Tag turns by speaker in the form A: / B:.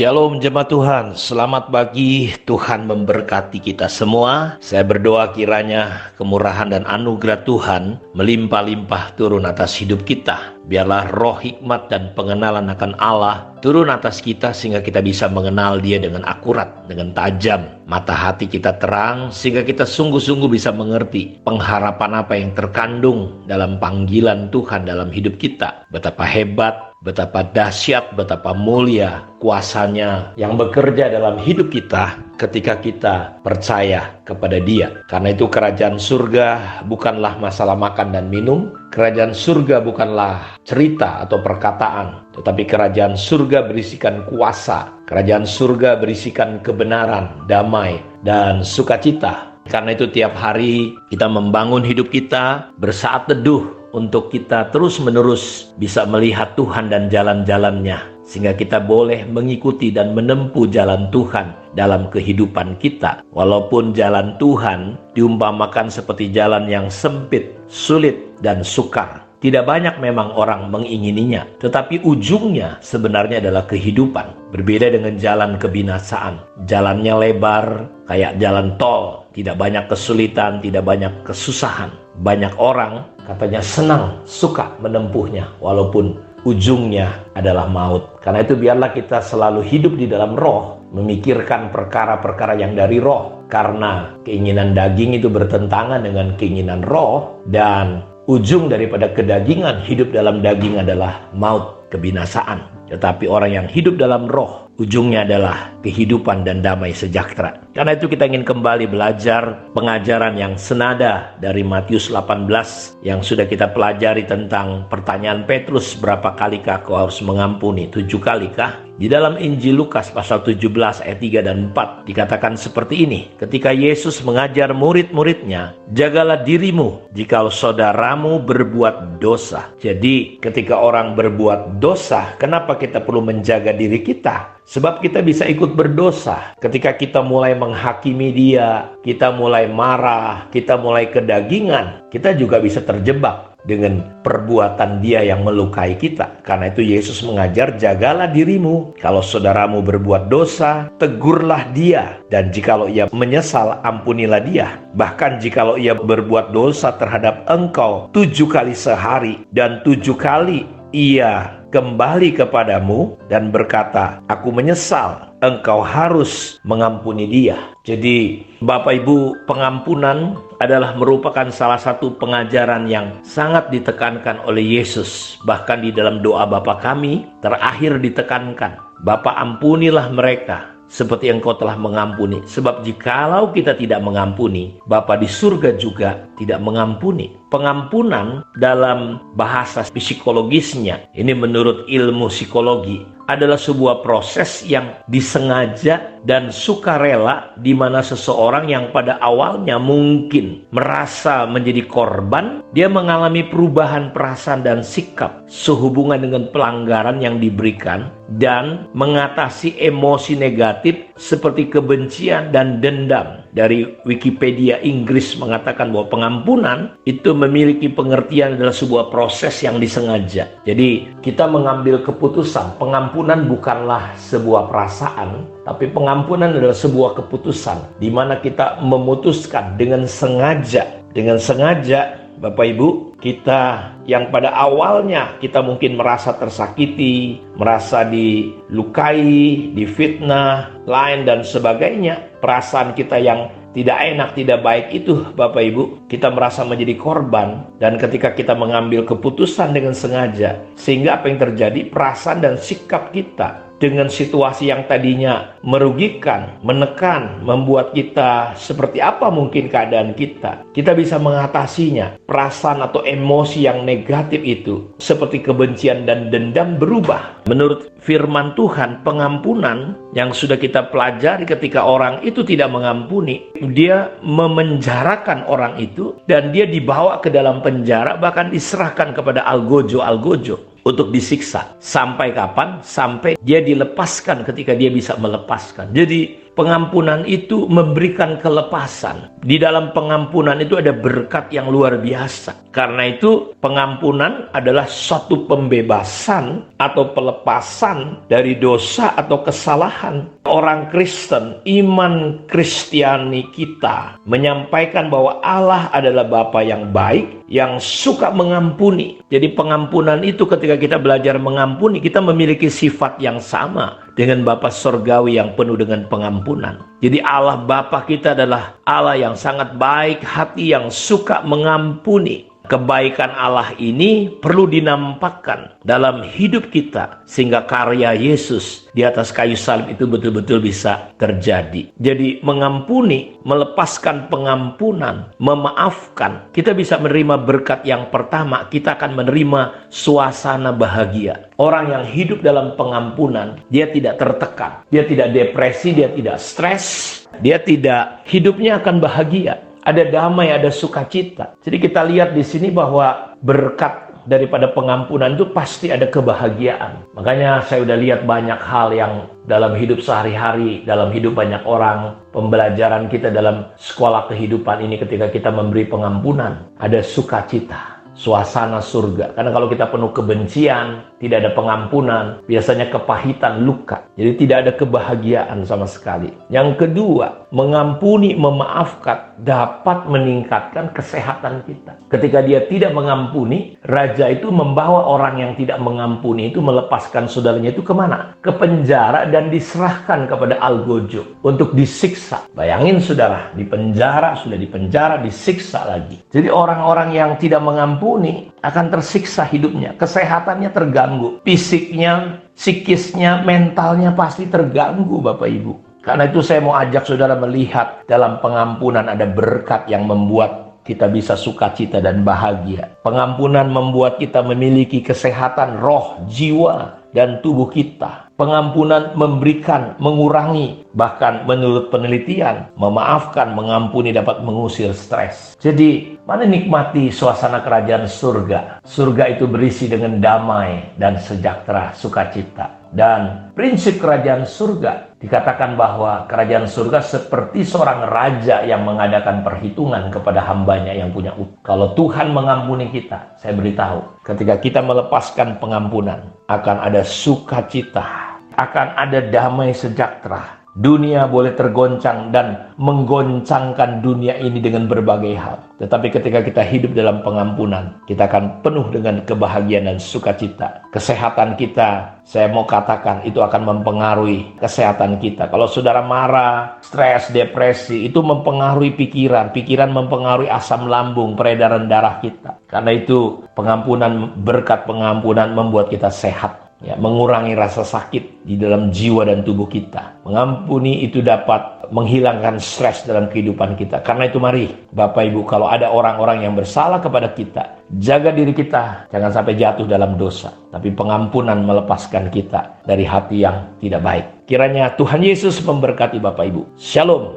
A: Shalom jemaat Tuhan, selamat pagi. Tuhan memberkati kita semua. Saya berdoa kiranya kemurahan dan anugerah Tuhan melimpah-limpah turun atas hidup kita. Biarlah roh hikmat dan pengenalan akan Allah turun atas kita sehingga kita bisa mengenal Dia dengan akurat, dengan tajam. Mata hati kita terang sehingga kita sungguh-sungguh bisa mengerti pengharapan apa yang terkandung dalam panggilan Tuhan dalam hidup kita. Betapa hebat, betapa dahsyat, betapa mulia kuasanya yang bekerja dalam hidup kita ketika kita percaya kepada Dia. Karena itu kerajaan surga bukanlah masalah makan dan minum, kerajaan surga bukanlah cerita atau perkataan, tetapi kerajaan surga berisikan kuasa, kerajaan surga berisikan kebenaran, damai, dan sukacita. Karena itu tiap hari kita membangun hidup kita bersaat teduh untuk kita terus-menerus bisa melihat Tuhan dan jalan-jalannya, sehingga kita boleh mengikuti dan menempuh jalan Tuhan dalam kehidupan kita. Walaupun jalan Tuhan diumpamakan seperti jalan yang sempit, sulit, dan sukar. Tidak banyak memang orang mengingininya, tetapi ujungnya sebenarnya adalah kehidupan. Berbeda dengan jalan kebinasaan. Jalannya lebar, kayak jalan tol. Tidak banyak kesulitan, tidak banyak kesusahan. Banyak orang katanya senang, suka menempuhnya, walaupun ujungnya adalah maut. Karena itu biarlah kita selalu hidup di dalam roh, memikirkan perkara-perkara yang dari roh. Karena keinginan daging itu bertentangan dengan keinginan roh, dan ujung daripada kedagingan hidup dalam daging adalah maut, kebinasaan. Tetapi orang yang hidup dalam roh, ujungnya adalah kehidupan dan damai sejahtera. Karena itu kita ingin kembali belajar pengajaran yang senada dari Matius 18 yang sudah kita pelajari tentang pertanyaan Petrus, berapa kalikah kau harus mengampuni? 7 kalikah? Di dalam Injil Lukas pasal 17 ayat 3 dan 4 dikatakan seperti ini. Ketika Yesus mengajar murid-muridnya, jagalah dirimu jikalau saudaramu berbuat dosa. Jadi ketika orang berbuat dosa, kenapa kita perlu menjaga diri kita? Sebab kita bisa ikut berdosa. Ketika kita mulai menghakimi dia, kita mulai marah, kita mulai kedagingan, kita juga bisa terjebak dengan perbuatan dia yang melukai kita. Karena itu Yesus mengajar, jagalah dirimu. Kalau saudaramu berbuat dosa, tegurlah dia. Dan jikalau ia menyesal, ampunilah dia. Bahkan jikalau ia berbuat dosa terhadap engkau 7 kali sehari, dan 7 kali ia kembali kepadamu dan berkata, aku menyesal, engkau harus mengampuni dia. Jadi Bapak Ibu, pengampunan adalah merupakan salah satu pengajaran yang sangat ditekankan oleh Yesus. Bahkan di dalam doa Bapa kami terakhir ditekankan, Bapa ampunilah mereka seperti Engkau telah mengampuni. Sebab jikalau kita tidak mengampuni, Bapa di surga juga tidak mengampuni. Pengampunan dalam bahasa psikologisnya, ini menurut ilmu psikologi, adalah sebuah proses yang disengaja dan sukarela, di mana seseorang yang pada awalnya mungkin merasa menjadi korban, dia mengalami perubahan perasaan dan sikap sehubungan dengan pelanggaran yang diberikan, dan mengatasi emosi negatif seperti kebencian dan dendam. Dari Wikipedia Inggris mengatakan bahwa pengampunan itu memiliki pengertian adalah sebuah proses yang disengaja. Jadi kita mengambil keputusan. Pengampunan bukanlah sebuah perasaan, tapi pengampunan adalah sebuah keputusan, di mana kita memutuskan dengan sengaja. Dengan sengaja, Bapak Ibu, kita yang pada awalnya kita mungkin merasa tersakiti, merasa dilukai, difitnah, lain dan sebagainya. Perasaan kita yang tidak enak, tidak baik itu, Bapak Ibu, kita merasa menjadi korban. Dan ketika kita mengambil keputusan dengan sengaja, sehingga apa yang terjadi, perasaan dan sikap kita dengan situasi yang tadinya merugikan, menekan, membuat kita seperti apa mungkin keadaan kita, kita bisa mengatasinya. Perasaan atau emosi yang negatif itu seperti kebencian dan dendam berubah. Menurut firman Tuhan, pengampunan yang sudah kita pelajari, ketika orang itu tidak mengampuni, dia memenjarakan orang itu, dan dia dibawa ke dalam penjara, bahkan diserahkan kepada algojo untuk disiksa. Sampai kapan? Sampai dia dilepaskan ketika dia bisa melepaskan. Jadi Pengampunan itu memberikan kelepasan. Di dalam pengampunan itu ada berkat yang luar biasa. Karena itu pengampunan adalah suatu pembebasan atau pelepasan dari dosa atau kesalahan. Orang Kristen, iman Kristiani kita menyampaikan bahwa Allah adalah Bapa yang baik, yang suka mengampuni. Jadi pengampunan itu ketika kita belajar mengampuni, kita memiliki sifat yang sama dengan Bapa Sorgawi yang penuh dengan pengampunan. Jadi Allah Bapa kita adalah Allah yang sangat baik hati, yang suka mengampuni. Kebaikan Allah ini perlu dinampakkan dalam hidup kita sehingga karya Yesus di atas kayu salib itu betul-betul bisa terjadi. Jadi mengampuni, melepaskan pengampunan, memaafkan, kita bisa menerima berkat yang pertama, kita akan menerima suasana bahagia. Orang yang hidup dalam pengampunan, dia tidak tertekan, dia tidak depresi, dia tidak stres, dia tidak, hidupnya akan bahagia. Ada damai, ada sukacita. Jadi kita lihat di sini bahwa berkat daripada pengampunan itu pasti ada kebahagiaan. Makanya saya udah lihat banyak hal yang dalam hidup sehari-hari, dalam hidup banyak orang, pembelajaran kita dalam sekolah kehidupan ini ketika kita memberi pengampunan, ada sukacita, suasana surga. Karena kalau kita penuh kebencian, tidak ada pengampunan, biasanya kepahitan, luka. Jadi tidak ada kebahagiaan sama sekali. Yang kedua, mengampuni, memaafkan dapat meningkatkan kesehatan kita. Ketika dia tidak mengampuni, raja itu membawa orang yang tidak mengampuni itu, melepaskan saudaranya itu kemana? Ke penjara dan diserahkan kepada algojo untuk disiksa. Bayangin saudara, di penjara, sudah di penjara, disiksa lagi. Jadi orang-orang yang tidak mengampuni akan tersiksa hidupnya, kesehatannya terganggu, fisiknya, psikisnya, mentalnya pasti terganggu Bapak Ibu. Karena itu saya mau ajak saudara melihat dalam pengampunan ada berkat yang membuat kita bisa sukacita dan bahagia. Pengampunan membuat kita memiliki kesehatan roh, jiwa, dan tubuh kita. Pengampunan memberikan, mengurangi, bahkan menurut penelitian, memaafkan, mengampuni dapat mengusir stres. Jadi, mana nikmati suasana kerajaan surga? Surga itu berisi dengan damai dan sejahtera, sukacita. Dan prinsip kerajaan surga dikatakan bahwa kerajaan surga seperti seorang raja yang mengadakan perhitungan kepada hambanya yang punya utang. Kalau Tuhan mengampuni kita, saya beritahu, ketika kita melepaskan pengampunan, akan ada sukacita, akan ada damai sejahtera. Dunia boleh tergoncang dan menggoncangkan dunia ini dengan berbagai hal. Tetapi ketika kita hidup dalam pengampunan, kita akan penuh dengan kebahagiaan dan sukacita. Kesehatan kita, saya mau katakan, itu akan mempengaruhi kesehatan kita. Kalau saudara marah, stres, depresi, itu mempengaruhi pikiran. Pikiran mempengaruhi asam lambung, peredaran darah kita. Karena itu pengampunan, berkat pengampunan membuat kita sehat. Ya, mengurangi rasa sakit di dalam jiwa dan tubuh kita. Mengampuni itu dapat menghilangkan stres dalam kehidupan kita. Karena itu mari Bapak Ibu, kalau ada orang-orang yang bersalah kepada kita, jaga diri kita, jangan sampai jatuh dalam dosa. Tapi pengampunan melepaskan kita dari hati yang tidak baik. Kiranya Tuhan Yesus memberkati Bapak Ibu. Shalom.